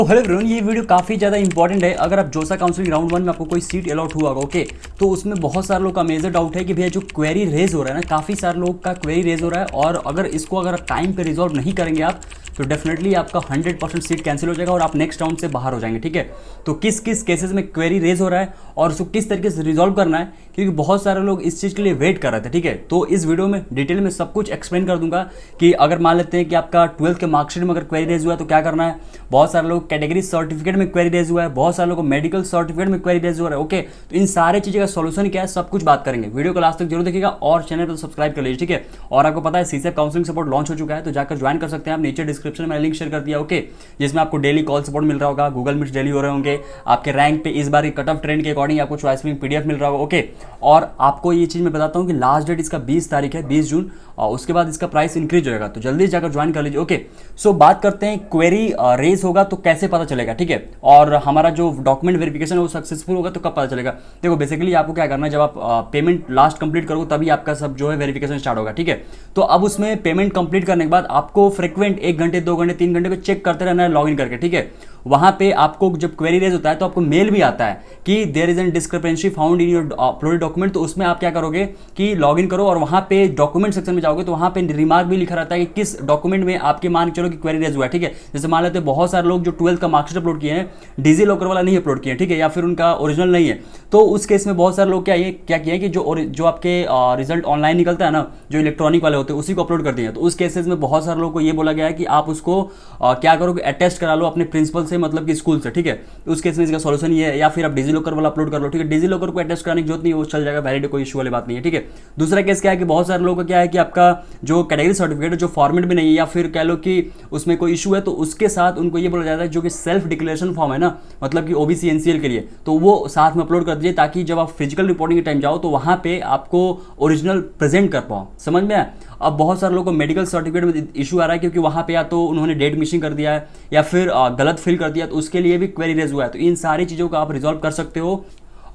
तो hello everyone, ये video काफ़ी ज़्यादा इंपॉर्टेंट है। अगर आप जोसा काउंसलिंग राउंड 1 में आपको कोई सीट अलॉट हुआ होगा, ओके, तो उसमें बहुत सारे लोग का मेजर डाउट है कि भैया जो क्वेरी रेज हो रहा है ना, काफ़ी सारे लोग का क्वेरी रेज हो रहा है और अगर इसको अगर आप टाइम पे रिजॉल्व नहीं करेंगे आप तो डेफिनेटली आपका 100% सीट कैंसिल हो जाएगा और आप नेक्स्ट राउंड से बाहर हो जाएंगे। ठीक है, तो किस किस केसेस में क्वेरी रेज हो रहा है और उसको किस तरीके से रिजॉल्व करना है, क्योंकि बहुत सारे लोग इस चीज़ के लिए वेट कर रहे थे। ठीक है, तो इस वीडियो में डिटेल में सब कुछ एक्सप्लेन कर दूंगा कि अगर मान लेते हैं कि आपका 12th के मार्कशीट में अगर क्वेरी रेज हुआ है तो क्या करना है। बहुत सारे लोग कैटेगरी सर्टिफिकेट में क्वेरी रेज हुआ है, बहुत सारे लोगों को मेडिकल सर्टिफिकेट में क्वेरी रेज हो रहा है। ओके, तो इन सारे चीज़ों का सॉल्यूशन क्या है सब कुछ बात करेंगे। वीडियो को लास्ट तक जरूर देखिएगा और चैनल पर सब्सक्राइब कर लीजिए। ठीक है, और आपको पता है सीसेप काउंसलिंग सपोर्ट लॉन्च हो चुका है, तो जाकर ज्वाइन कर सकते हैं आप। नीचे डिस्क्रिप्शन में लिंक शेयर कर दिया, ओके, जिसमें आपको डेली कॉल सपोर्ट मिल रहा होगा, गूगल मीट डेली हो रहे होंगे, आपके रैंक पे इस बार कट ऑफ ट्रेंड के अकॉर्डिंग आपको चॉइस में पीडीएफ मिल रहा होगा। ओके, और आपको ये चीज़ मैं बताता हूँ कि लास्ट डेट इसका 20 तारीख है, 20 जून, और उसके बाद इसका प्राइस इंक्रीज होगा, तो जल्दी जाकर ज्वाइन कर लीजिए। ओके, सो बात करते हैं क्वेरी रेज होगा तो कैसे पता चलेगा। ठीक है, और हमारा जो डॉक्यूमेंट वेरिफिकेशन है वो सक्सेसफुल होगा तो कब पता चलेगा। देखो बेसिकली आपको क्या करना है, जब आप पेमेंट लास्ट कंप्लीट करोगे तभी आपका सब जो है वेरिफिकेशन स्टार्ट होगा। ठीक है, तो अब उसमें पेमेंट कंप्लीट करने के बाद आपको फ्रिक्वेंट 1 घंटे 2 घंटे 3 घंटे पे चेक करते रहना है लॉगिन करके। ठीक है, वहां पे आपको जब क्वेरी रेज होता है तो आपको मेल भी आता है कि there is an discrepancy found in your uploaded document. तो उसमें आप क्या करोगे कि लॉगिन करो और वहां पे डॉक्यूमेंट सेक्शन में जाओगे तो वहां पे रिमार्क भी लिखा रहता है कि किस डॉक्यूमेंट में आपके मान के चलो कि क्वेरी रेज हुआ है। ठीक है, जैसे मान लेते हैं बहुत सारे लोग जो 12th का मार्कशीट अपलोड किए हैं डिजी लॉकर वाला नहीं अपलोड किए, ठीक है, या फिर उनका ओरिजिनल नहीं है, तो उस केस में बहुत सारे लोग क्या किए कि जो आपके रिजल्ट ऑनलाइन निकलता है ना, जो इलेक्ट्रॉनिक वाले होते हैं उसी को अपलोड कर दिए। तो उस केसेस में बहुत सारे लोगों को ये बोला गया है कि आप उसको क्या करोगे, अटेस्ट करा लो अपने प्रिंसिपल से, मतलब कि स्कूल से। ठीक है, उस केस में इसका सॉल्यूशन ये है, या फिर आप डिजी लॉकर वाला अपलोड कर लो। ठीक है, डिजी लॉकर को अटेस्ट कराने की जरूरत नहीं है, वो चल जाएगा, वैलिड, कोई इशू वाली बात नहीं है। ठीक है, दूसरा केस क्या है कि बहुत सारे लोगों का क्या है कि आपका जो कैटेगरी सर्टिफिकेट है जो फॉर्मेट में नहीं है या फिर कह लो कि उसमें कोई इशू है, तो उसके साथ उनको ये बोला जाता है जो कि सेल्फ डिक्लेरेशन फॉर्म है ना, मतलब कि ओबीसी एनसीएल के लिए, तो वो साथ में अपलोड कर दीजिए ताकि जब आप फिजिकल रिपोर्टिंग के टाइम जाओ तो वहां पे आपको ओरिजिनल प्रेजेंट कर पाओ। समझ में आया? अब बहुत सारे लोगों को मेडिकल सर्टिफिकेट में इशू आ रहा है क्योंकि वहां पे या तो उन्होंने डेट मिसिंग कर दिया है या फिर गलत फिल कर दिया, तो उसके लिए भी क्वेरी रेज हुआ है। तो इन सारी चीज़ों को आप रिजॉल्व कर सकते हो।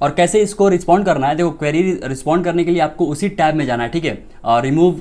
और कैसे इसको रिस्पॉन्ड करना है, देखो क्वेरी रिस्पॉन्ड करने के लिए आपको उसी टैब में जाना है। ठीक है, रिमूव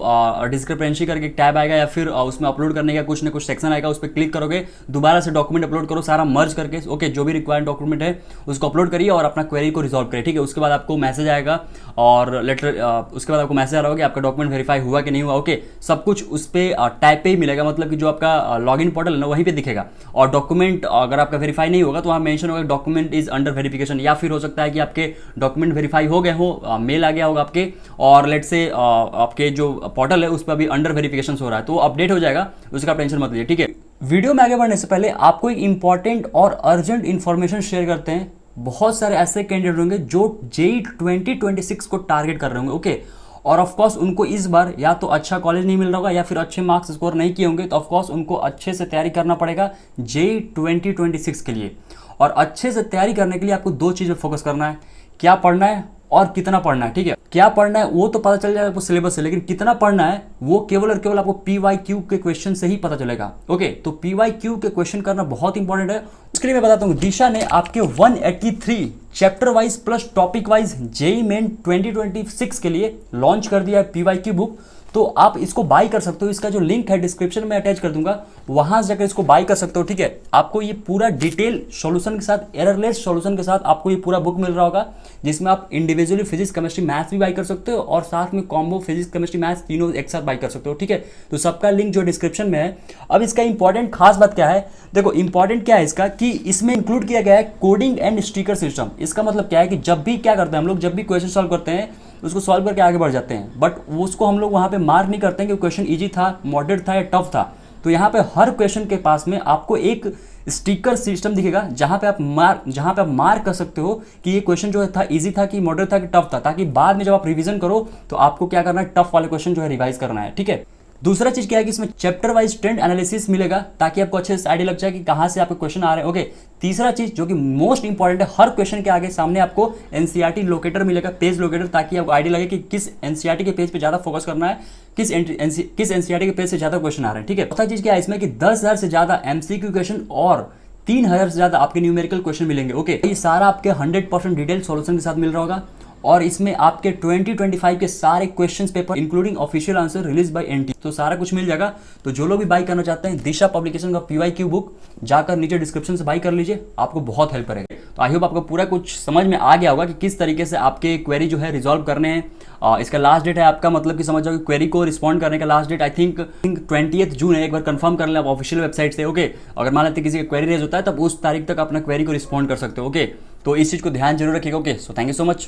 डिस्क्रिपेंसी करके एक टैब आएगा या फिर उसमें अपलोड करने का कुछ ना कुछ सेक्शन आएगा, उस पर क्लिक करोगे, दोबारा से डॉक्यूमेंट अपलोड करो, सारा मर्ज करके। ओके, जो भी रिक्वायर्ड डॉक्यूमेंट है उसको अपलोड करिए और अपना क्वेरी को रिजॉल्व करिए। ठीक है, उसके बाद आपको मैसेज आएगा और लेटर उसके बाद आपको मैसेज आ रहा होगा कि आपका डॉक्यूमेंट वेरीफाई हुआ कि नहीं हुआ। ओके, सब कुछ उस पर टैब पे ही मिलेगा, मतलब कि जो आपका लॉगिन पोर्टल है ना वहीं पे दिखेगा। और डॉक्यूमेंट अगर आपका वेरीफाई नहीं होगा तो वहाँ मेंशन होगा डॉक्यूमेंट इज अंडर वेरिफिकेशन, या फिर हो सकता है कि आपके डॉक्यूमेंट वेरीफाई हो गए हो, मेल आ गया होगा आपके, और लेट से आपके जो पोर्टल है उस पर भी अंडर वेरिफिकेशन हो रहा है, तो अपडेट हो जाएगा, उसका टेंशन मत लीजिए। ठीक है, वीडियो में आगे बढ़ने से पहले आपको एक इंपॉर्टेंट और अर्जेंट इंफॉर्मेशन शेयर करते हैं। बहुत सारे ऐसे कैंडिडेट होंगे जो जेईई 2026 को टारगेट कर रहे होंगे। ओके, और ऑफकोर्स उनको इस बार या तो अच्छा कॉलेज नहीं मिल रहा होगा या फिर अच्छे मार्क्स स्कोर नहीं किए होंगे, तो ऑफकोर्स उनको अच्छे से तैयारी करना पड़ेगा जेईई 2026 के लिए। और अच्छे से तैयारी करने के लिए आपको 2 चीज़ पर फोकस करना है, क्या पढ़ना है और कितना पढ़ना है। ठीक है, क्या पढ़ना है वो तो पता चल जाएगा आपको सिलेबस से, लेकिन कितना पढ़ना है वो केवल और केवल आपको पीवाईक्यू के क्वेश्चन से ही पता चलेगा। ओके, तो पीवाईक्यू के क्वेश्चन करना बहुत इंपॉर्टेंट है। उसके लिए मैं बताता हूँ, दिशा ने आपके 183 chapter wise plus topic wise JEE main 2026 के लिए लॉन्च कर दिया है पीवाईक्यू बुक। तो आप इसको बाय कर सकते हो, इसका जो लिंक है डिस्क्रिप्शन में अटैच कर दूंगा, वहां से जाकर इसको बाय कर सकते हो। ठीक है, आपको ये पूरा डिटेल सॉल्यूशन के साथ, एररलेस सॉल्यूशन के साथ आपको ये पूरा बुक मिल रहा होगा, जिसमें आप इंडिविजुअली फिजिक्स केमिस्ट्री मैथ्स भी बाय कर सकते हो और साथ में कॉम्बो फिजिक्स केमिस्ट्री मैथ्स तीनों एक साथ बाय कर सकते हो। ठीक है, तो सबका लिंक जो डिस्क्रिप्शन में है। अब इसका इंपॉर्टेंट खास बात क्या है, देखो इंपॉर्टेंट क्या है इसका कि इसमें इंक्लूड किया गया है कोडिंग एंड स्टिकर सिस्टम। इसका मतलब क्या है कि जब भी क्या करते हैं हम लोग, जब भी क्वेश्चन सॉल्व करते हैं उसको सॉल्व करके आगे बढ़ जाते हैं, बट उसको हम लोग वहां पे मार्क नहीं करते हैं कि क्वेश्चन इजी था, मॉडरेट था या टफ था। तो यहाँ पे हर क्वेश्चन के पास में आपको एक स्टिकर सिस्टम दिखेगा जहां पे आप मार्क कर सकते हो कि ये क्वेश्चन जो था इजी था कि मॉडरेट था कि टफ था, ताकि बाद में जब आप रिवीजन करो तो आपको क्या करना है, टफ वाले क्वेश्चन जो है रिवाइज करना है। ठीक है, दूसरा चीज क्या है कि इसमें चैप्टर वाइज ट्रेंड एनालिसिस मिलेगा ताकि आपको अच्छे से आइडिया लग जाए कि कहां से आपके क्वेश्चन आ रहे हैं। ओके, तीसरा चीज जो कि मोस्ट इंपॉर्टेंट है, हर क्वेश्चन के आगे सामने आपको एनसीईआरटी लोकेटर मिलेगा, पेज लोकेटर, ताकि आपको आइडिया लगे कि किस एनसीईआरटी के पेज पे ज्यादा फोकस करना है, किस एनसीईआरटी के पेज से ज्यादा क्वेश्चन आ रहे हैं। ठीक है, चौथा चीज क्या है इसमें कि 10,000 से ज्यादा एमसीक्यू क्वेश्चन और 3,000 से ज्यादा आपके न्यूमेरिकल क्वेश्चन मिलेंगे। ओके, ये सारा आपके 100% डिटेल सॉल्यूशन के साथ मिल रहा होगा। और इसमें आपके 2025 के सारे questions paper including official answer release by NT, तो सारा कुछ मिल जाएगा। तो जो लोग भी बाई करना चाहते हैं दिशा पब्लिकेशन का PYQ बुक जाकर नीचे डिस्क्रिप्शन से बाई कर लीजिए, आपको बहुत हेल्प करेगा। तो आई होप आपको पूरा कुछ समझ में आ गया होगा कि किस तरीके से आपके क्वेरी जो है रिजॉल्व करने हैं। इसका लास्ट डेट है आपका, मतलब कि समझ जाओ कि क्वेरी को रिस्पॉन्ड करने का लास्ट डेट आई थिंक 20 जून है। एक बार कंफर्म कर लें आप ऑफिशियल वेबसाइट से, ओके। अगर मान लेते किसी का क्वेरी रेज होता है तब उस तारीख तक अपना क्वेरी को रिस्पॉन्ड कर सकते हो, ओके। तो इस चीज को ध्यान जरूर रखिएगा, okay. So thank you so much.